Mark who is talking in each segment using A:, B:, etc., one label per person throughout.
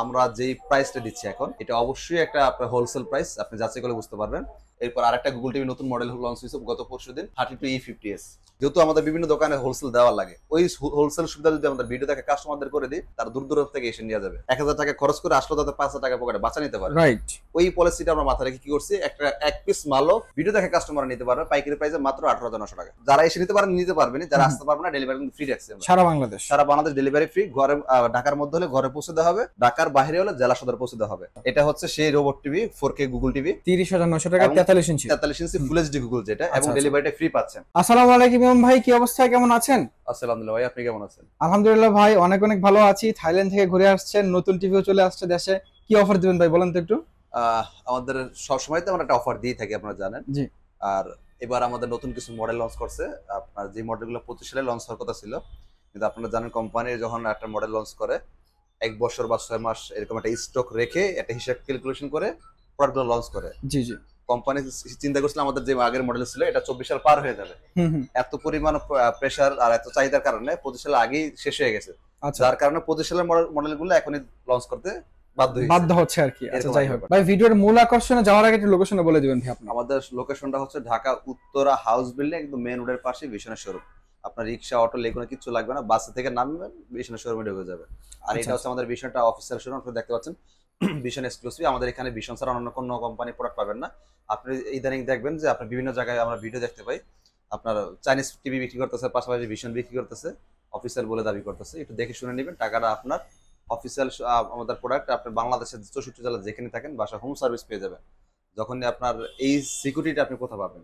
A: আমরা যেই প্রাইসটা দিচ্ছি এখন এটা অবশ্যই একটা আপনার হোলসেল প্রাইস, আপনি যাচাই করে বুঝতে পারবেন। এরপর আরেকটা গুগল টিভি নতুন মডেল লঞ্চ হয়েছে গত পরশুদিন, 32E50s। যেহেতু আমাদের বিভিন্ন দোকানে হোলসেল দেওয়া লাগে, ওই হোলসেল সুবিধা যদি আমাদের ভিডিও দেখে কাস্টমারদের করে দিই, তার দূর দূরান্ত থেকে এসে নিয়ে যাবে। 1000 টাকা খরচ করে আসলে তাদের 5000 টাকা পকেটে বাঁচা নিতে পারে।
B: রাইট।
A: ওই পলিসিটা আমরা মাথায় রেখে কি করছি, একটা এক পিস মালও ভিডিও দেখে কাস্টমার নিতে পারবে পাইকারি প্রাইসে মাত্র 18,900 টাকা। যারা এসে নিতে পারেন নিতে পারবেন, যারা আসতে পারবেন না ডেলিভারি কিন্তু ফ্রি রাখছি আমরা। সারা বাংলাদেশ ডেলিভারি ফ্রি। ঘরে ঢাকার মধ্যে হলে ঘরে পৌঁছে দেওয়া হবে, ঢাকার বাইরে হলে জেলা সদর পৌঁছে দেওয়া হবে। এটা হচ্ছে সেই robot TV 4K Google TV,
B: 30,900 টাকা, 43 ইঞ্চি
A: ফুল এইচডি গুগল যেটা, এবং ডেলিভারিটা ফ্রি পাচ্ছেন।
B: আসসালামু আলাইকুম ইমাম ভাই, কি অবস্থা, কেমন আছেন?
A: আলহামদুলিল্লাহ ভাই, আপনি কেমন আছেন?
B: আলহামদুলিল্লাহ ভাই, অনেক অনেক ভালো আছি। থাইল্যান্ড থেকে ঘুরে আসছেন, নতুন টিভিও চলে আসছে দেশে, কি অফার দিবেন ভাই বলেন তো একটু।
A: আমাদের সবসময় তো আমরা একটা অফার দিয়ে থাকি, আপনারা জানেন।
B: জি।
A: আর এবার আমাদের নতুন কিছু মডেল লঞ্চ করছে। আপনার যে মডেলগুলো 25 সালে লঞ্চ হওয়ার কথা ছিল, কিন্তু আপনারা জানেন কোম্পানি যখন একটা মডেল লঞ্চ করে 1 বছর বা 6 মাস এরকম একটা স্টক রেখে একটা হিসাব ক্যালকুলেশন করে প্রোডাক্টগুলো লঞ্চ করে।
B: জি জি।
A: কোম্পানি চিন্তা করছিল আমাদের যে আগের মডেল ছিল এটা 24 সাল পার হয়ে যাবে। এত পরিমাণ প্রেসার আর এত চাহিদার কারণে 25 সাল আগেই শেষ হয়ে গেছে। যার কারণে 25 সালের মডেলগুলো এখনই লঞ্চ করতে বাধ্য হচ্ছে আর কি। আচ্ছা যাই হোক
B: ভাই, ভিডিওর মূল আকর্ষণে যাওয়ার আগে একটু লোকেশনে বলে দিবেন ভাই আপনি।
A: আমাদের লোকেশনটা হচ্ছে ঢাকা উত্তরা হাউস বিল্ডিং, একদম মেইন রোডের পাশে ভিশনের শোরুম। আপনার রিক্সা অটো লেগুনো কিছু লাগবে না, বাস থেকে নামবেন ভিশনের শোরুমে ঢুকে যাবে। আর এটা হচ্ছে আমাদের ভিশনটা অফিসিয়াল শোরুম, আপনারা দেখতে পাচ্ছেন ভিশন এক্সক্লুসিভ। আমাদের এখানে ভিশন ছাড়া অন্য কোনো কোম্পানি প্রোডাক্ট পাবেন না। আপনি ইদানিং দেখবেন যে আপনার বিভিন্ন জায়গায় আমরা ভিডিও দেখতে পাই, আপনার চাইনিজ টিভি বিক্রি করতেছে, পাশাপাশি ভিশন বিক্রি করতেছে, অফিসিয়াল বলে দাবি করতেছে। একটু দেখে শুনে নেবেন, টাকাটা আপনার অফিসিয়াল। আমাদের প্রোডাক্ট আপনি বাংলাদেশের 64 জেলা যেখানে থাকেন বাসা হোম সার্ভিস পেয়ে যাবেন। যখনই আপনার এই সিকিউরিটি আপনি কোথাও পাবেন,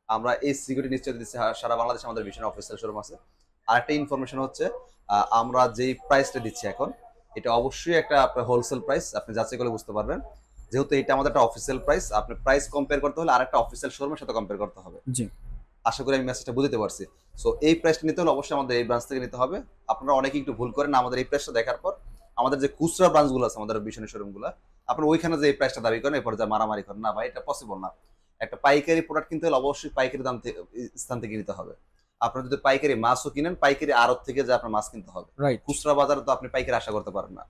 A: আমরা এই সিকিউরিটি নিশ্চয় দিচ্ছি। সারা বাংলাদেশে আমাদের ভিশন অফিসিয়াল শোরুম আছে। আরেকটা ইনফরমেশন হচ্ছে, আমরা যেই প্রাইসটা দিচ্ছি এখন এটা অবশ্যই একটা আপনার হোলসেল প্রাইস, আপনি যাচাই করে বুঝতে পারবেন। যেহেতু এটা আমাদের একটা অফিসিয়াল প্রাইস, আপনি প্রাইস কম্পেয়ার করতে হলে আরেকটা অফিসিয়াল শোরুমের সাথে কম্পেয়ার করতে হবে।
B: জি,
A: আশা করি আমি মেসেজটা বুঝতে পারছি। সো এই প্রাইসটা নিতে হলে অবশ্যই আমাদের এই ব্রাঞ্চ থেকে নিতে হবে। আপনারা অনেকেই একটু ভুল করেন, আমাদের এই প্রাইসটা দেখার পর আমাদের যে খুচরা ব্রাঞ্চগুলো আছে আমাদের ভিশনের শোরুমগুলো, আপনারা ওইখানে যে এই প্রাইসটা দাবি করেন এরপর যা মারামারি করেন, না ভাই এটা পসিবল না। একটা পাইকারি প্রোডাক্ট কিনতে হলে অবশ্যই পাইকারি দাম স্থান থেকে নিতে হবে। আপনার যদি পাইকারি মাছও কিনেন, পাইকারি আড়ত থেকে যে আপনার মাছ কিনতে হবে। খুচরা বাজারে তো আপনি পাইকারি আশা করতে পারেন না।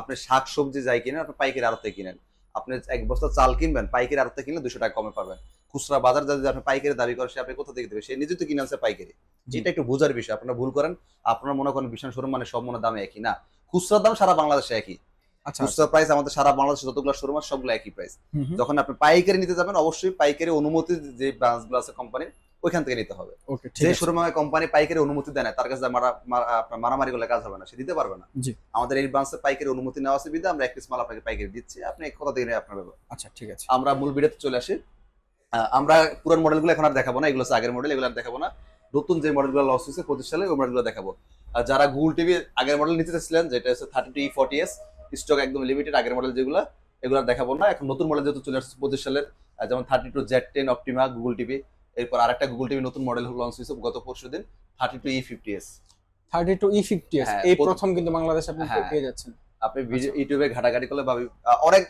A: আপনি শাক সবজি যাই কিনেন, আপনি পাইকারি আড়ত থেকে কিনেন। আপনি 1 বস্তা চাল কিনবেন, পাইকারি আড়ত থেকে কিনলে 200 টাকা কমে পাবেন। খুচরা বাজার যদি আপনি পাইকারি দাবি করেন, সে আপনি কোথা থেকে দেবে? সে নিজে তো কিনে আনছে পাইকারি। এটা একটু বোঝার বিষয়। আপনারা ভুল করেন। আপনারা মনে করেন বিশাল শোরুম মানে সব মনে দাম একই, না। খুচরা দাম সারা বাংলাদেশে একই। খুচরা প্রাইস আমাদের সারা বাংলাদেশে যতগুলো শোরুম আছে সবগুলো একই প্রাইস। যখন আপনি পাইকারি নিতে যাবেন, অবশ্যই পাইকারি অনুমতি যে ব্রাঞ্চগুলো আছে কোম্পানির, ওইখান থেকে নিতে হবে। যে শোরুমে কোম্পানি পাইকারি অনুমতি দেয় না, তার কাছে মারামারি করলে কাজ হবে না, সে দিতে পারবে না। আমাদের এই ব্রাঞ্চে পাইকারি অনুমতি নেওয়া আছে বিধে আমরা এক পিস মাল আপনাকে পাইকারি দিচ্ছি। আপনি কোথা থেকে নেবেন আপনার ব্যাপার। আচ্ছা ঠিক আছে, আমরা মূল ভিডিওতে চলে আসি। আমরা পুরান মডেলগুলো এখন আর দেখাবো না, এগুলো হচ্ছে আগের মডেল, এগুলো আর দেখাবো না। নতুন যে মডেলগুলো লঞ্চ হয়েছে 25 সালে, ওই মডেলগুলো দেখাবো। যারা গুগল টিভি আগের মডেল নিতে চাচ্ছিলেন, যেটা হচ্ছে 32E40s, স্টক একদম লিমিটেড, আগের মডেল যেগুলো, এগুলো দেখাবো না। এখন নতুন মডেল যেহেতু চলে আসছে 25 সালের, যেমন 32Z10 অপটিমা গুগল টিভি। এরপর আরেকটা গুগল টিভি নতুন মডেল লঞ্চ হয়েছে গত পরশুদিন, 32E50s।
B: 32E50s এই প্রথম কিন্তু বাংলাদেশে আপনি পেয়ে যাচ্ছেন।
A: আপনি ইউটিউবে ঘাটাঘাটি করলে ভাবি অনেক,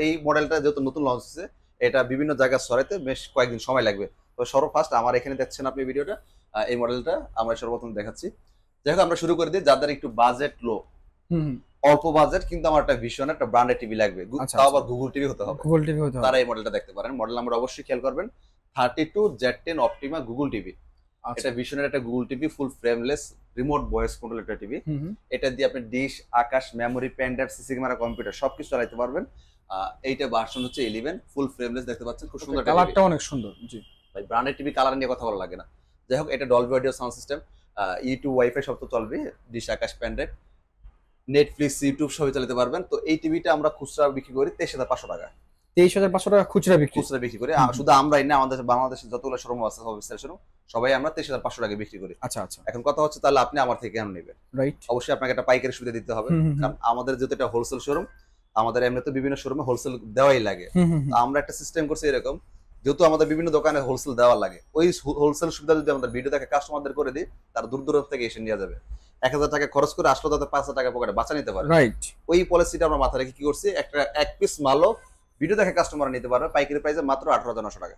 A: এই মডেলটা যেহেতু নতুন লঞ্চ হয়েছে, এটা বিভিন্ন জায়গায় ছড়াইতে বেশ কয়েকদিন সময় লাগবে। তো সর্বফার্স্ট আমার এখানে দেখছেন আপনি ভিডিওটা, এই মডেলটা আমরা সর্বপ্রথম দেখাচ্ছি। যাই হোক আমরা শুরু করে দিই। যাদের একটু বাজেট লো, অল্প বাজেট কিন্তু আমার একটা ভিশন একটা ব্র্যান্ডেড টিভি লাগবে, তাও আবার গুগল টিভি হতে হবে, তারা এই মডেলটা দেখতে পারেন। মডেল নাম্বার অবশ্যই খেয়াল করবেন, 32Z10 অপটিমা গুগল টিভি। এটা ভিশনের একটা Google TV, full frameless remote voice control একটা টিভি। এটা দিয়ে আপনি dish, Akash, memory, pen drive, CC camera, computer সবকিছু চালাতে পারবেন। এইটা ভার্সন হচ্ছে 11, ফুল ফ্রেমলেস, দেখতে পাচ্ছেন খুব সুন্দর,
B: কালারটা অনেক সুন্দর। জি
A: ভাই, ব্র্যান্ডেড টিভি কালার নিয়ে কথা বলা লাগে না। যাই হোক, এটা Dolby audio sound system, YouTube wifi সব তো চলবে, ডিশ, আকাশ, পেন ড্রাইভ, নেটফ্লিক্স, ইউটিউব সবই চালাতে পারবেন। তো এই টিভিটা আমরা খুচরা বিক্রি করি 23,500 টাকা।
B: 23,500 টাকা খুচরা বিক্রি করি।
A: শুধু আমরাই না, আমাদের বাংলাদেশের যতগুলো শোরুম আছে অফিসিয়াল শোরুম, সবাই আমরা 23,500 টাকা বিক্রি করি।
B: আচ্ছা আচ্ছা।
A: এখন কথা হচ্ছে, তাহলে আপনি আমার থেকে কেন নেবেন?
B: রাইট।
A: অবশ্যই আপনাকে একটা পাইকারি সুবিধা দিতে হবে, কারণ আমাদের যেহেতু এটা হোলসেল শোরুম, আমাদের এমনিতে বিভিন্ন শোরুমে হোলসেল দেওয়াই লাগে। আমরা একটা সিস্টেম করছি এরকম, যেহেতু আমাদের বিভিন্ন দোকানে হোলসেল দেওয়া লাগে, ওই হোলসেল সুবিধা যদি আমাদের ভিডিও দেখে কাস্টমারদের করে দিই, তার দূর দূরান্ত থেকে এসে নিয়ে যাবে। 1000 টাকা খরচ করে আসলে তাদের 5000 টাকা পকেটে বাঁচা নিতে পারে।
B: রাইট।
A: ওই পলিসিটা আমরা মাথায় রেখে কি করছি, একটা এক পিস মালও ভিডিও দেখে কাস্টমার নিতে পারবে পাইকারি প্রাইসে মাত্র 18,900 টাকা।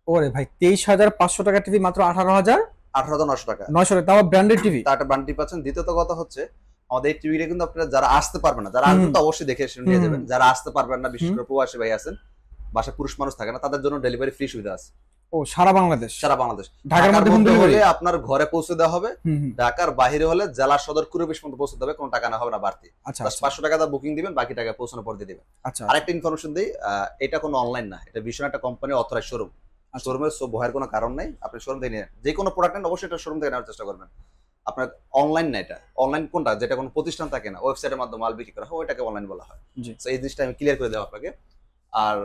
B: ওরে ভাই, 23,500 টাকা টিভি মাত্র 18,900 টাকা।
A: 900 টাকা,
B: তাও ব্র্যান্ডেড টিভি,
A: তার একটা ব্র্যান্ড টিভি পাচ্ছেন। দ্বিতীয়ত কথা হচ্ছে, আমাদের এই টিভিটা কিন্তু আপনারা যারা আসতে পারবেন না, যারা আসবেন তো অবশ্যই দেখে এসে নিয়ে যাবেন, যারা আসতে পারবেন না বিশেষ করে প্রবাসী ভাই আছেন, বাসায় পুরুষ মানুষ থাকে না, তাদের জন্য ডেলিভারি ফ্রি সুবিধা আছে
B: ও সারা বাংলাদেশ?
A: সারা বাংলাদেশ।
B: ঢাকার মধ্যে হোম ডেলিভারি
A: হলে আপনার ঘরে পৌঁছে দেওয়া হবে, ঢাকার বাইরে হলে জেলা সদর কুড়ি পর্যন্ত পৌঁছে দেবে, কোনো টাকা না হবে না বাড়তি।
B: আচ্ছা
A: 500 টাকা বুকিং দিবেন, বাকি টাকা পৌঁছানোর পর দিয়ে দিবেন।
B: আচ্ছা
A: আরেকটা ইনফরমেশন দিই, এটা কোনো অনলাইন না, এটা ভীষণ একটা কোম্পানি অথরাইজ শোরুম। শোরুমে ভয়ের কোনো কারণ নাই, আপনি শোরুম থেকে নিয়ে যে কোনো প্রোডাক্ট নেন অবশ্যই এটা শোরুম থেকে নেওয়ার চেষ্টা করবেন। আপনার অনলাইন না, এটা অনলাইন কোনটা, যেটা কোনো প্রতিষ্ঠান থাকে না, ওয়েবসাইটের মাধ্যমে মাল বিক্রি করা হয়, ওইটাকে অনলাইন বলা হয়। তো এই জিনিসটা আমি ক্লিয়ার করে দেওয়া আপনাকে। আর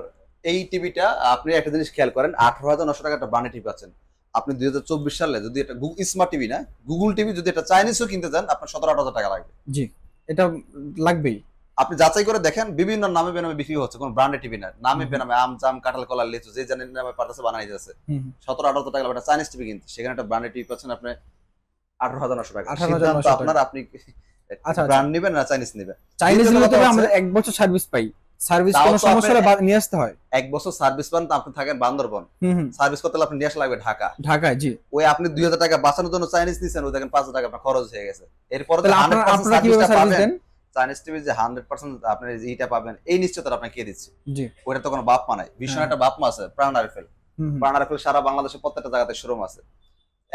A: এই টিভিটা আপনি একটা জিনিস খেয়াল করেন, 18,900 টাকা একটা ব্র্যান্ডেড টিভি পাচ্ছেন আপনি 2024 সালে। যদি এটা স্মার্ট টিভি না, গুগল টিভি যদি এটা চাইনিজও কিনতে চান, আপনার 17-18 টাকা লাগবে।
B: জি, এটা লাগবেই।
A: আপনি যাচাই করে দেখেন, বিভিন্ন নামে বেনামে বিক্রি হচ্ছে, কোন ব্র্যান্ডেড টিভি না, নামে বেনামে আম জাম কাঁঠাল কলা লিচু যে জানেন নামে পারতেছে বানাই যাচ্ছে। 17-18 টাকা একটা চাইনিজ টিভি কিনতে, সেখানে একটা ব্র্যান্ডেড টিভি পাচ্ছেন আপনি 18,900 টাকা। সিদ্ধান্ত আপনার, আপনি ব্র্যান্ড নেবেন না চাইনিজ নেবেন।
B: চাইনিজ নিলে তবে আমরা 1 বছর সার্ভিস পাই, সার্ভিস কোনো সমস্যা হলে নিয়ে আসতে হয়।
A: 1 বছর সার্ভিস পান, আপনি থাকেন বান্দরবন, সার্ভিস করতে হলে আপনি নিয়ে আসা লাগবে ঢাকায়। জি, ওই আপনি 2000 টাকা বাঁচানোর জন্য চাইনিজ নিছেন, ওই দেখেন 5,000 টাকা আপনার খরচ হয়ে গেছে। এরপর
B: আপনারা কিভাবে সার্ভিস দেন?
A: চাইনিজ টিভি যে 100% আপনি এইটা পাবেন, এই নিশ্চয়তা আপনাকে কে দিচ্ছে?
B: জি,
A: ওটা তো কোনো বাপ মা নাই, ভীষণ একটা বাপ মা আছে, প্রাণ আরএফএল। প্রাণ আরএফএল সারা বাংলাদেশে প্রত্যেকটা জায়গাতে শোরুম আছে।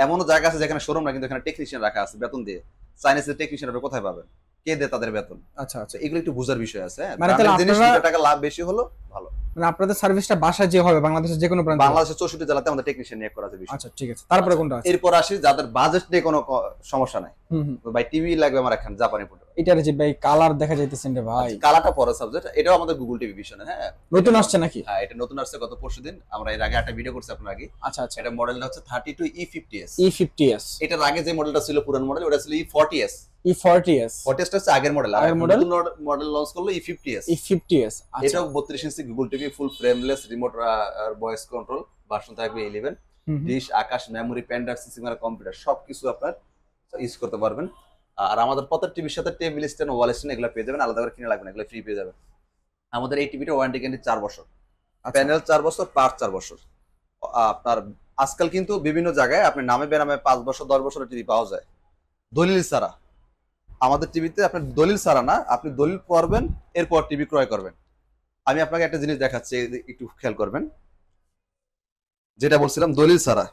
A: এমনও জায়গা আছে যেখানে শোরুম না, কিন্তু এখানে টেকনিশিয়ান রাখা আছে বেতন দিয়ে। চাইনিজের টেকনিশিয়ান আপনি কোথায় পাবেন, কে দেয় তাদের বেতন?
B: আচ্ছা আচ্ছা,
A: এগুলো একটু বুঝার বিষয় আছে।
B: মানে তাহলে
A: জিনিস
B: আপনারা
A: টাকা লাভ বেশি হলো ভালো।
B: মানে আপনাদের সার্ভিসটা বাসায় যে হবে বাংলাদেশের যে কোনো প্রান্তে?
A: বাংলাদেশের 64 জেলাতে আমাদের টেকনিশিয়ান নিয়োগ করা আছে বিষয়।
B: আচ্ছা ঠিক আছে, তারপরে কোনটা আছে?
A: এরপর আসি যাদের বাজেট নিয়ে কোনো সমস্যা নাই, ভাই টিভি লাগবে আমার এখন জাপানি প্রোডাক্ট।
B: এটার যে ভাই কালার দেখা যাইতেছেন রে ভাই,
A: কালারটা পরে সাবজেক্ট, এটাও আমাদের গুগল টিভি ভিশনে। হ্যাঁ,
B: নতুন আসছে নাকি?
A: হ্যাঁ, এটা নতুন আসছে গত পরশুদিন। আমরা এর আগে একটা ভিডিও করছি আপনার আগে।
B: আচ্ছা আচ্ছা,
A: এটা মডেলটা হচ্ছে 32E50s।
B: E50s
A: এটার আগে যে মডেলটা ছিল পুরান মডেল, ওটা ছিল E40s।
B: E40s
A: 40s টা হচ্ছে আগের মডেল, আর নতুন মডেল লঞ্চ করলো E50s।
B: E50s
A: এটাও 32 inch Google TV, full frameless, remote আর ভয়েস কন্ট্রোল, ভার্সন থাকবে 11। Dish, Akash, memory, pen drive, সিসিমার, কম্পিউটার সবকিছু আপনার ইউজ করতে পারবেন। আর আমাদের প্রত্যেক টিভির সাথে টেবিল স্ট্যান্ড, ওয়াল স্ট্যান্ড এগুলো পেয়ে যাবেন, আলাদা করে কিনে লাগবে না, এগুলো ফ্রি পেয়ে যাবেন। আমাদের এই টিভিটা ওয়ারেন্টি গ্যারান্টি 4 বছর, প্যানেল 4 বছর, পার্ট 4 বছর। আপনার আজকাল কিন্তু বিভিন্ন জায়গায় আপনি নামে বেনামে 5 বছর 10 বছরের টিভি পাওয়া যায় দলিল ছাড়া। আমাদের টিভিতে আপনার দলিল ছাড়া না, আপনি দলিল করবেন এরপর টিভি ক্রয় করবেন। আমি আপনাকে একটা জিনিস দেখাচ্ছি, একটু খেয়াল করবেন। যেটা বলছিলাম দলিল ছাড়া,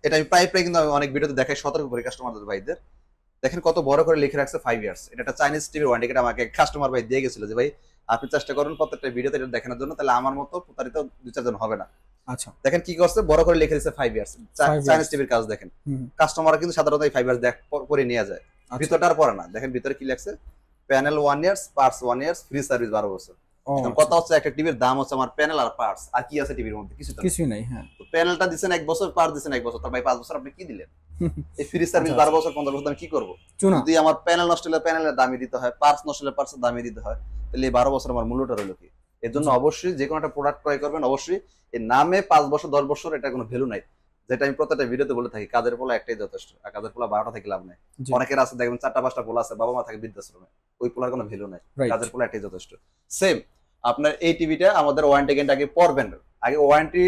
A: এটা আমি প্রায় কিন্তু আমি অনেক ভিডিওতে দেখাই, সতর্ক করি কাস্টমারদের ভাইদের। দেখেন কত বড় করে লিখে রাখছে 5 ইয়ার্স। এটা একটা চাইনিজ টিভির ওয়ারেন্টি, এটা আমাকে কাস্টমার ভাই দিয়ে গেছিল যে ভাই আপনি চেষ্টা করুন প্রত্যেকটা ভিডিওতে এটা দেখানোর জন্য, তাহলে আমার মতো প্রতারিত 2-4 জন হবে না।
B: আচ্ছা,
A: দেখেন কি করছে, বড় করে লিখে দিয়েছে 5 ইয়ার্স। চাইনিজ টিভির কাজ দেখেন, কাস্টমাররা কিন্তু সাধারণত এই 5 ইয়ার্স পরে নিয়ে যায়, ভিতরটার পরে না। দেখেন ভিতরে কি লেখছে, panel 1 years, parts 1 years, free service 12 বছর। কথা হচ্ছে একটা টিভির দাম হচ্ছে আমার প্যানেল আর পার্টস, আর কি আছে টিভির মধ্যে? কিছুই নাই। হ্যাঁ, তো প্যানেলটা দিবেন 1 বছর, পার্টস দিবেন 1 বছর, তার ভাই 5 বছর আপনি কি দিলেন? এই ফ্রি সার্ভিস 12 বছর 15 বছর আমি কি করব? যদি আমার প্যানেল নষ্ট হলে প্যানেলের দামই দিতে হয়, পার্টস নষ্ট হলে পার্টসের দামই দিতে হয়, তাহলে এই 12 বছর আমার মূল্যটা রইল কি? এর জন্য অবশ্যই যে কোনো একটা প্রোডাক্ট ক্রয় করবেন, অবশ্যই এর নামে 5 বছর 10 বছর এটা কোনো ভ্যালু নাই। যেটা আমি প্রত্যেকটা ভিডিওতে বলে থাকি, কাজের পোলা একটাই যথেষ্ট, আর কাজের পোলা 12টা থেকে লাভ নাই। অনেকের আছে দেখবেন 4টা 5টা পোলা আছে, বাবা মা থাকে বৃদ্ধাশ্রমে, ওই পোলার কোনো ভ্যালু নাই। কাজের পোলা একটাই যথেষ্ট। সেম আপনার এই টিভিটা আমাদের ওয়ারেন্টি গ্যারান্টি আগে পড়বেন, আগে ওয়ারেন্টি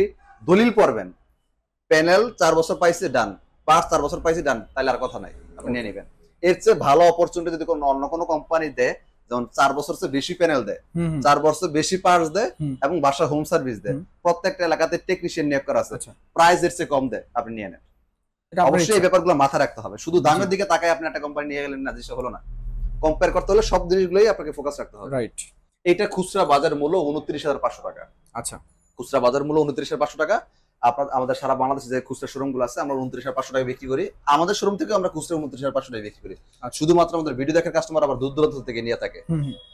A: দলিল পড়বেন। প্যানেল 4 বছর পাইছে ডান, পার্টস 4 বছর পাইছে ডান, তাহলে আর কথা নাই, আপনি নিয়ে নেবেন। এর চেয়ে ভালো অপরচুনিটি যদি অন্য কোনো কোম্পানি দেয়, যেমন 4 বছর চেয়ে বেশি প্যানেল দেয়, 4 বছর বেশি পার্টস দেয়, এবং বাসা হোম সার্ভিস দেয়, প্রত্যেকটা এলাকাতে টেকনিশিয়ান নিয়োগ করা আছে, প্রাইস এর চেয়ে কম দেয়, আপনি নিয়ে নেন। অবশ্যই এই ব্যাপারগুলো মাথায় রাখতে হবে। শুধু দামের দিকে তাকায় আপনি একটা কোম্পানি নিয়ে গেলেন না, যেটা হলো না। কম্পেয়ার করতে হলে সব জিনিসগুলোই আপনাকে ফোকাস রাখতে হবে। রাইট। এটা খুচরা বাজার মূল্য 29,500 টাকা। আচ্ছা, খুচরা বাজার মূল্য 29,500 টাকা। আমাদের সারা বাংলাদেশে যে খুচরা শোরুম গুলো আছে, আমরা 29,500 টাকা বিক্রি করি। আমাদের শোরুম থেকে আমরা খুচরা 29,500 টাকা বিক্রি করি। শুধুমাত্র আমাদের ভিডিও দেখার কাস্টমার আবার দূর দূরান্ত থেকে নিয়ে থাকে,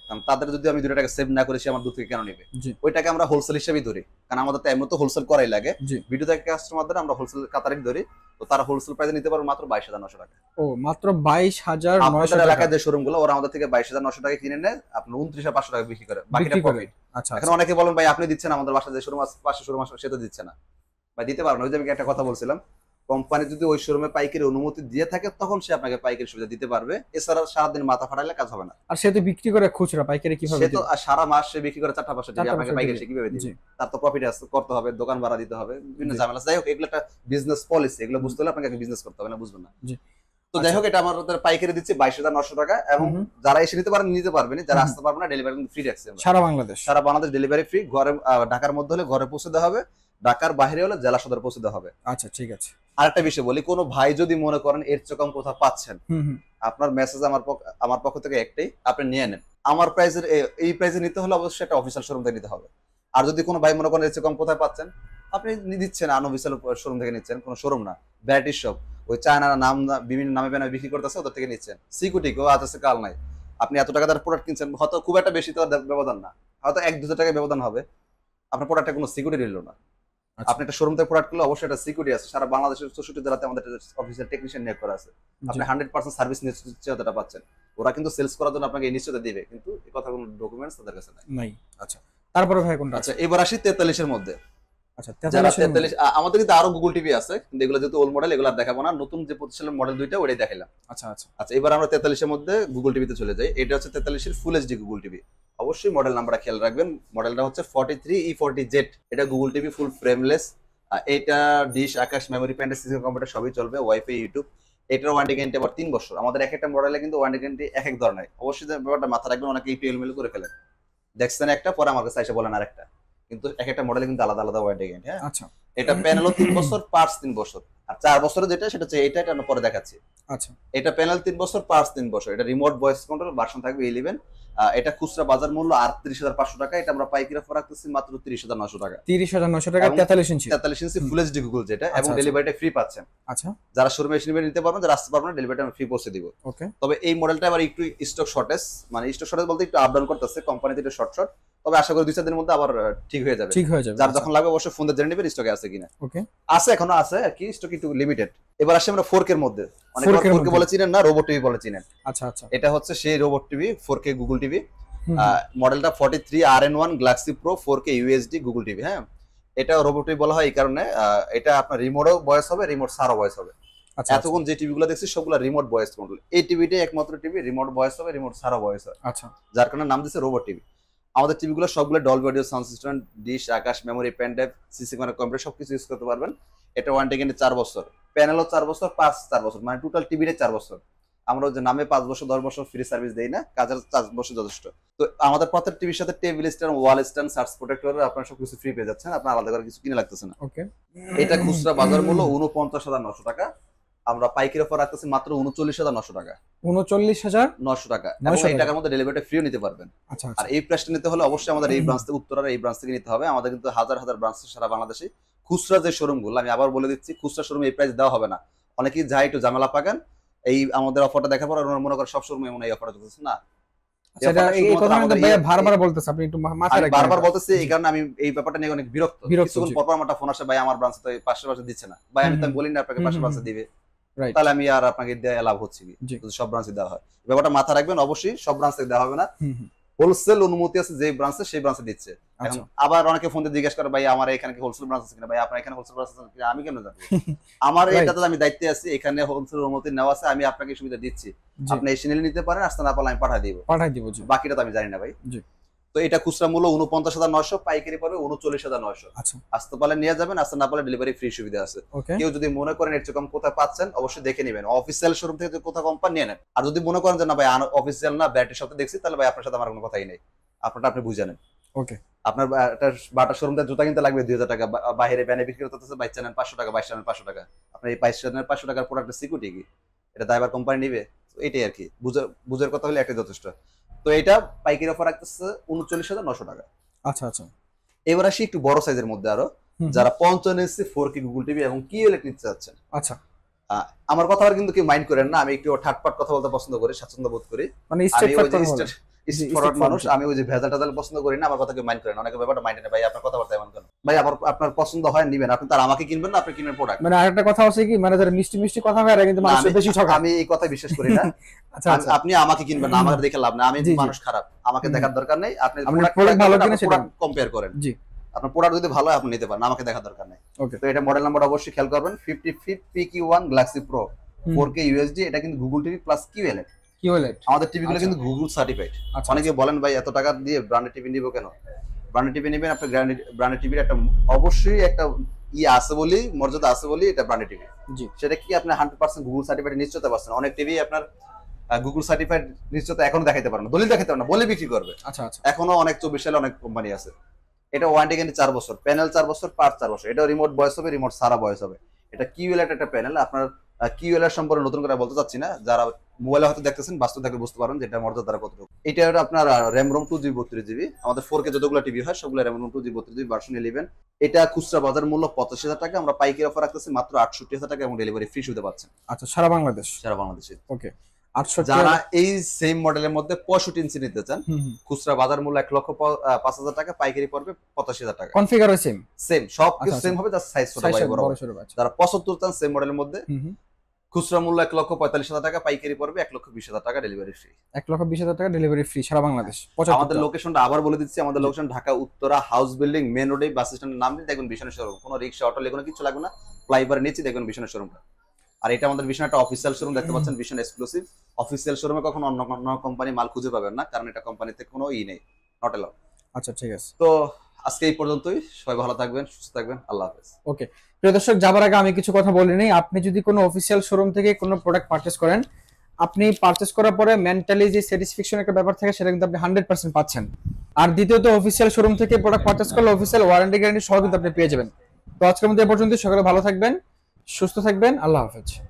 A: কারণ তাদের যদি আমি 2 টাকা সেভ না করি, সে আমার দূর থেকে কেন নেবে? ওইটাকে আমরা হোলসেল হিসেবেই ধরি, কারণ আমাদের তো এমন তো হোলসেল করাই লাগে। ভিডিও দেখার কাস্টমারদের আমরা হোলসেল কাতারে ধরি, তো তারা হোলসেল প্রাইসে নিতে পারবে মাত্র 22,900 টাকা। ও, মাত্র 22,900 টাকা। এলাকায় যে শোরুম গুলো, ওরা আমাদের থেকে 22,900 টাকা কিনে নেয়, আপনি 29,500 টাকা বিক্রি করে, বাকিটা প্রফিট। আচ্ছা, এখন অনেকে বলেন ভাই আপনি দিচ্ছেন, আমাদের বাসায় যে শোরুম আছে, পাশে শোরুম আছে, সে তো দিচ্ছে না। ভাই দিতে পারবেন। ওই যে আমি একটা কথা বলছিলাম, কোম্পানি যদি ওই শোরুমে পাইকারি অনুমতি দিয়ে থাকে, তখন সে আপনাকে পাইকারি সুবিধা দিতে পারবে। এছাড়া সারাদিন মাথা ফাটাইলে কাজ হবে না। আর সে তো বিক্রি করে খুচরা, পাইকারি কিভাবে? সে তো সারা মাস সে বিক্রি করে 4টা 5টা দিবে, আপনাকে পাইকারি সে কিভাবে দিবে? তার তো প্রফিট করতে হবে, দোকান ভাড়া দিতে হবে, বিভিন্ন ঝামেলা। যাই হোক, এগুলো একটা বিজনেস পলিসি, এগুলো বুঝতে হলে আপনাকে বিজনেস করতে হবে, না বুঝবেন না। তো তো যাই হোক, এটা আমাদের পাইকারি দিচ্ছি 22,900 টাকা, এবং যারা এসে নিতে পারেন নিতে পারবেন, যারা আসতে পারবেন না ডেলিভারি কিন্তু ফ্রি রাখছি আমরা। সারা বাংলাদেশ ডেলিভারি ফ্রি। ঘরে ঢাকার মধ্যে হলে ঘরে পৌঁছে দেওয়া হবে, ঢাকার বাইরে হলে জেলা সদর পৌঁছে দেওয়া হবে।
B: আচ্ছা ঠিক আছে।
A: আরেকটা বিষয় বলি, কোনো ভাই যদি মনে করেন এর চেয়ে কম কোথাও পাচ্ছেন, আপনার মেসেজ আমার পক্ষ থেকে একটাই, আপনি নিয়ে নেন। আমার প্রাইসের এই প্রাইসে নিতে হলে অবশ্যই একটা অফিসিয়াল শোরুম থেকে নিতে হবে। আর যদি কোনো ভাই মনে করেন এর চেয়ে কম কোথায় পাচ্ছেন, আপনি দিচ্ছেন আনঅফিসিয়াল শোরুম থেকে নিচ্ছেন, কোনো শোরুম না, ভ্যারাইটি শপ, ওই চায়না নাম বিভিন্ন নামে বেনামে বিক্রি করতেছে, ওদের থেকে নিচ্ছেন। সিকিউরিটি কেউ আজ আছে কাল নাই। আপনি এত টাকা তার প্রোডাক্ট কিনছেন, হয়তো খুব একটা বেশি তো ব্যবধান না, হয়তো 1-2 টাকা ব্যবধান হবে, আপনার প্রোডাক্টে কোনো সিকিউরিটি রইল না। আপনি একটা শোরুম থেকে প্রোডাক্ট করলে অবশ্যই একটা সিকিউরিটি আছে। সারা বাংলাদেশের 64 জেলাতে আমাদের অফিসিয়াল টেকনিশিয়ান নিয়োগ করা আছে। আপনি 100% সার্ভিস নিশ্চয়তা পাচ্ছেন। ওরা কিন্তু সেলস করার জন্য আপনাকে এই নিশ্চয়তা দিবে, কিন্তু এই কথা কোনো ডকুমেন্টস তাদের কাছে নাই।
B: আচ্ছা, তারপরে ভাই কোনটা?
A: আচ্ছা, এবার আসি 43 এর মধ্যে।
B: আচ্ছা,
A: 43 আমাদের কিন্তু আরো গুগল টিভি আছে, কিন্তু এগুলো যেহেতু ওল্ড মডেল, এগুলো আর দেখাবো না। নতুন যে 25 মডেল দুইটা ওটাই দেখাইলাম।
B: আচ্ছা আচ্ছা
A: আচ্ছা, এবার আমরা 43 এর মধ্যে গুগল টিভিতে চলে যাই। এটা হচ্ছে 43 এর ফুল এইচডি গুগল টিভি। অবশ্যই মডেল নাম্বারটা খেয়াল রাখবেন। মডেলটা হচ্ছে 43E40Z। এটা গুগল টিভি ফুল ফ্রেমলেস। এটা dish, Akash, memory, pandal, system, computer সবই চলবে, ওয়াইফাই, ইউটিউব। এটার ওয়ারেন্টি গ্যারান্টি আবার 3 বছর। আমাদের এক একটা মডেলে কিন্তু ওয়ারেন্টি গ্যারান্টি এক এক ধরনের। অবশ্যই ব্যাপারটা মাথা রাখবেন, অনেকে ইপিএল মেল করে ফেলেন, দেখছেন একটা, পরে আমার কাছে এসে বলেন আরেকটা, কিন্তু এক একটা মডেলে কিন্তু আলাদা আলাদা ওয়ারেন্টি গ্যারান্টি। হ্যাঁ,
B: আচ্ছা।
A: এটা প্যানেলও 3 বছর, পার্টস 3 বছর। আর 4 বছরের যেটা সেটা হচ্ছে এটা আমরা পরে দেখাচ্ছি।
B: আচ্ছা,
A: এটা প্যানেল 3 বছর, পার্টস 3 বছর। এটা রিমোট ভয়েস কন্ট্রোল, ভার্সন থাকবে 11। এটা খুচরা বাজার মূল্য 38,500 টাকা। এটা আমরা পাইকারি অফার রাখতেছি মাত্র 30,900 টাকা।
B: 30,900 টাকা 43 ইঞ্চি।
A: 43 ইঞ্চি ফুল এইচডি গুগল যেটা, এবং ডেলিভারিটা ফ্রি পাচ্ছেন।
B: আচ্ছা,
A: যারা শোরুমে এসে নিতে পারবেন, যারা আসতে পারবেন না, ডেলিভারিটা আমি ফ্রি পৌঁছে দিব।
B: ওকে।
A: তবে এই মডেলটা আবার একটু স্টক শর্টেজ, মানে স্টক শর্টেজ বলতে একটু আপ ডাউন করতেছে কোম্পানিতে, একটু শর্ট, তবে আশা করি 2-4 দিনের মধ্যে আবার ঠিক হয়ে যাবে। যার যখন লাগবে অবশ্যই ফোন দিয়ে জেনে নেবেন স্টকে আছে কিনা।
B: ওকে,
A: আছে, এখনো আছে আর কি, স্টক একটু লিমিটেড। এবার আসি আমরা 4K এর মধ্যে। অনেকে 4K বলে চিনেন না, রোবট টিভি বলে চিনেন।
B: আচ্ছা আচ্ছা,
A: এটা হচ্ছে সেই robot TV 4K Google TV. মডেলটা 43RN1 Galaxy pro 4K USD Google TV. হ্যাঁ, এটা রোবট টিভি বলা হয় এই কারণে, এটা আপনার রিমোটও ভয়েস হবে, রিমোট সারও ভয়েস হবে। এতক্ষণ যে টিভিগুলো দেখছি সবগুলো রিমোট ভয়েস কন্ট্রোল। এই টিভিটাই একমাত্র টিভি রিমোট ভয়েস হবে, রিমোট সারও ভয়েস হবে।
B: আচ্ছা,
A: যার কারণে নাম দিয়েছে রোবট টিভি। আমাদের টিভিগুলো সবগুলো Dolby audio, sound system, dish, Akash, memory, pen drive, CC camera, computer সবকিছু ইউজ করতে পারবেন। এটা ওয়ারেন্টি গ্যারান্টি 4 বছর, প্যানেলও 4 বছর, পাঁচ 4 বছর, মানে টোটাল টিভিটাই 4 বছর। আমরা যে নামে 5 বছর 10 বছর ফ্রি সার্ভিস দেই না, কাজের 4 বছর যথেষ্ট। তো আমাদের প্রত্যেক টিভির সাথে টেবিল স্ট্যান্ড, ওয়াল স্ট্যান্ড, সার্চ প্রোটেক্টর, আপনারা সবকিছু ফ্রি পেয়ে যাচ্ছেন। আপনার আলাদা করে কিছু কিনে লাগতেছে না।
B: ওকে।
A: এটা খুচরা বাজার মূল্য 49,900 টাকা। আমরা পাইকারি অফার রাখতেছি মাত্র 39,900 টাকা।
B: 39,900
A: টাকা, এবং এই টাকার মধ্যে ডেলিভারিটা ফ্রিও নিতে পারবেন।
B: আচ্ছা,
A: আর এই প্রাইসটা নিতে হলে অবশ্যই আমাদের এই ব্রাঞ্চ থেকে, উত্তরার এই ব্রাঞ্চ থেকে নিতে হবে। আমাদের কিন্তু হাজার হাজার ব্রাঞ্চ সারা বাংলাদেশে। খুচরা যে শোরুমগুলো, আমি আবার বলে দিচ্ছি, খুচরা শোরুমে এই প্রাইস দেওয়া হবে না। অনেকেই যায় একটু ঝামেলা পাকান, এই আমাদের অফারটা দেখার পর ওনারা মনে করে সব শোরুমে এমন এই অফারটা চলতেছে না।
B: বারবার বলতেছি, আপনি একটু মাথায় রাখবেন।
A: বারবার বলতেছি এই কারণে আমি এই ব্যাপারটা নিয়ে অনেক বিরক্ত। কিছুক্ষণ পর আমার ফোন আসে, ভাই আমার ব্রাঞ্চে তো পাশে দিচ্ছে না। ভাই আমি তো বলি না আপনাকে পাশে দিবে, তাহলে আমি আর আপনাকে দেয়া লাভ হচ্ছে কি? যদি সব ব্রাঞ্চে দেওয়া হয়, ব্যাপারটা মাথা রাখবেন। অবশ্যই সব ব্রাঞ্চ থেকে দেওয়া হবে না, হোলসেল অনুমতি আছে যে ব্রাঞ্চে, সেই ব্রাঞ্চে দিচ্ছে। আবার অনেকে ফোন দিয়ে জিজ্ঞাসা করে, ভাই আমার এখানে কি হোলসেল ব্রাঞ্চ আছে কিনা, ভাই আপনার এখানে হোলসেল ব্রাঞ্চ আছে কিনা, আমি কেন জানি? আমার এটাতে আমি দায়িত্বে আছি, এখানে হোলসেল অনুমতি নেওয়া আছে, আমি আপনাকে সুবিধা দিচ্ছি, আপনি এসে নিতে পারেন, আসতে না পারলে আমি পাঠিয়ে দিব। বাকিটা তো আমি জানি না ভাই। তো এটা খুচরা মূল্য 49,900, পাইকারি পড়বে 39,900। আসতে পারলে নিয়ে যাবেন, আসতে না পারলে ডেলিভারি ফ্রি সুবিধা আছে। কেউ যদি মনে করেন এর চেয়ে কম কোথায় পাচ্ছেন, অবশ্যই দেখে নেবেন অফিসিয়াল শোরুম থেকে, কোথাও কম পান নিয়ে নেন। আর যদি মনে করেন যে না ভাই অফিসিয়াল না, ব্যাটের সাথে দেখছি, তাহলে ভাই আপনার সাথে আমার কোনো কথাই নেই, আপনারটা আপনি বুঝে নেন। ওকে, আপনার বাটা শোরুম থেকে জুতা কিনতে লাগবে 2,000 টাকা, বাইরে ব্যানে বিক্রি করতেছে 22 নেন 500 টাকা, 22 নেন 500 টাকা। আপনার এই 22 নেন 500 টাকার প্রোডাক্টের সিকিউরিটি কি? এটা দায়বার কোম্পানি নিবে? এটাই আর কি, বুঝার কথা হলে একটাই যথেষ্ট। তো এটা পাইকারি অফার রাখতেছে 39,900 টাকা।
B: আচ্ছা আচ্ছা,
A: এবার আসি একটু বড় সাইজের মধ্যে, আরো যারা 55 ইঞ্চি 4K গুগল টিভি এবং কিওএলইডি নিতে চাচ্ছেন।
B: আচ্ছা,
A: আমার কথা আর কিন্তু কেউ মাইন্ড করেন না, আমি একটু ঠাটপাট কথা বলতে পছন্দ করি, স্বাচ্ছন্দ্য বোধ করি। মানে মানুষ, আমি ওই যে ভেজাল টাজাল পছন্দ করি না। আমার কথা কেউ মাইন্ড করেন, অনেকে ব্যাপারটা মাইন্ড নেই, ভাই আপনার কথাবার্তা এমন কেন? ভাই আপনার পছন্দ হয় নিবেন, আপনি তার আমাকে কিনবেন না, আপনি কিনবেন প্রোডাক্ট।
B: মানে আরেকটা কথা হচ্ছে কি, মানে যারা মিষ্টি মিষ্টি কথা হয় কিন্তু মানুষ বেশি ঠকায়,
A: আমি এই কথা বিশ্বাস করি না। আচ্ছা, আপনি আমাকে কিনবেন না, আমাকে দেখে লাভ না, আমি মানুষ খারাপ, আমাকে দেখার দরকার নেই। আপনি প্রোডাক্ট ভালো কিনা সেটা কম্পেয়ার করেন। জি, আপনার প্রোডাক্ট যদি ভালো হয় আপনি নিতে পারেন, আমাকে দেখার দরকার নেই। তো এটা মডেল নাম্বার অবশ্যই খেয়াল করবেন, 50 fit PQ1 Galaxy pro 4K UHD। এটা কিন্তু গুগল টিভি প্লাস কিওএলইডি। আমাদের টিভিগুলো কিন্তু গুগল সার্টিফাইড। অনেকে বলেন ভাই এত টাকা দিয়ে ব্র্যান্ডেড টিভি নিব কেন? ব্র্যান্ডেড টিভি নেবেন, আপনি ব্র্যান্ডেড টিভির একটা অবশ্যই একটা আছে বলি, মর্যাদা আছে বলি এটা ব্র্যান্ডেড টিভি।
B: জি।
A: সেটা কি আপনি 100% গুগল সার্টিফাইড নিশ্চয়তা পাচ্ছেন। অনেক টিভি আপনার গুগল সার্টিফাইড নিশ্চয়তা এখনো দেখাইতে পারে না, দলিল দেখাইতে পারে না, বলে বিক্রি করবে।
B: আচ্ছা আচ্ছা।
A: এখনো অনেক 24 সালে অনেক কোম্পানি আছে। এটা ওয়ারেন্টি গ্যারান্টি 4 বছর, প্যানেল 4 বছর, পার্ট 4 বছর। এটা রিমোট ভয়েস হবে, রিমোট সারা ভয়েস হবে। এটা কিউএল একটা প্যানেল। আপনার কিউএল এর সম্পর্কে নতুন করে বলতে চাচ্ছি না, যারা মোবাইলে হয়তো দেখতেছেন বাস্তব দেখলে বুঝতে পারবেন যে এটা মর্যাদা কতটুকু। এটা হলো আপনার র্যাম রোম 2GB 32GB। আমাদের 4K যতগুলো টিভি হয় সবগুলো RAM ROM 2GB 32GB version 11। এটা খুচরা বাজার মূল্য 85,000 টাকা, আমরা পাইকারি অফার রাখতেছি মাত্র 68,000 টাকা এবং ডেলিভারি ফ্রি সুবিধা পাচ্ছেন
B: আচ্ছা, সারা বাংলাদেশ।
A: সারা বাংলাদেশে।
B: ওকে। 68।
A: যারা এই সেম মডেলের মধ্যে 65 ইঞ্চি নিতে চান, খুচরা বাজার মূল্য 1,05,000 টাকা, পাইকারি পড়বে 85,000 টাকা।
B: কনফিগার সেম
A: সেম সব কিছু
B: আচ্ছা,
A: সেম হবে, জাস্ট সাইজ ছোট
B: সাইজ
A: বড়
B: বড়
A: হবে।
B: ছোট বাচ্চা।
A: যারা 75 চান সেম মডেলের মধ্যে, খুচরা মূল্য 1,45,000 টাকা, পাইকারি পড়বে 1,20,000 টাকা, ডেলিভারি ফ্রি।
B: 1,20,000 টাকা ডেলিভারি ফ্রি সারা বাংলাদেশ।
A: আমাদের লোকেশনটা আবার বলে দিচ্ছি, আমাদের location Dhaka Uttara house building main রোডে, বাস স্ট্যান্ডের নাম দিয়ে দেখবেন বিশনের শোরুম। কোনো রিক্সা অটো লেগুনো কিছু লাগবে না, ফ্লাইওভারের নিচে দেখবেন বিশনের শোরুমটা। আর এটা আমাদের বিশন একটা অফিসিয়াল শোরুম, দেখতে পাচ্ছেন বিশন এক্সক্লুসিভ। অফিসিয়াল শোরুমে কখনো অন্য কোম্পানি মাল খুঁজে পাবেন না, কারণ এটা কোম্পানিতে কোনো নেই, নট এলাউড।
B: আচ্ছা ঠিক আছে।
A: তো আজকে এই পর্যন্তই, সবাই ভালো থাকবেন, সুস্থ থাকবেন, আল্লাহ হাফেজ।
B: ওকে, প্রিয় দর্শক, যাবার আগে আমি কিছু কথা বলিনি। আপনি যদি কোনো অফিসিয়াল শোরুম থেকে কোনো প্রোডাক্ট পারচেজ করেন, আপনি পারচেজ করার পরে মেন্টালি যে স্যাটিসফ্যাকশন একটা ব্যাপার থাকে সেটা কিন্তু আপনি 100% পাচ্ছেন। আর দ্বিতীয়ত অফিসিয়াল শোরুম থেকে প্রোডাক্ট পারচেজ করলে অফিসিয়াল ওয়ারেন্টি গ্যারান্টি সহ কিন্তু আপনি পেয়ে যাবেন। তো আজকের মধ্যে এ পর্যন্ত, সকালে ভালো থাকবেন, সুস্থ থাকবেন, আল্লাহ হাফেজ।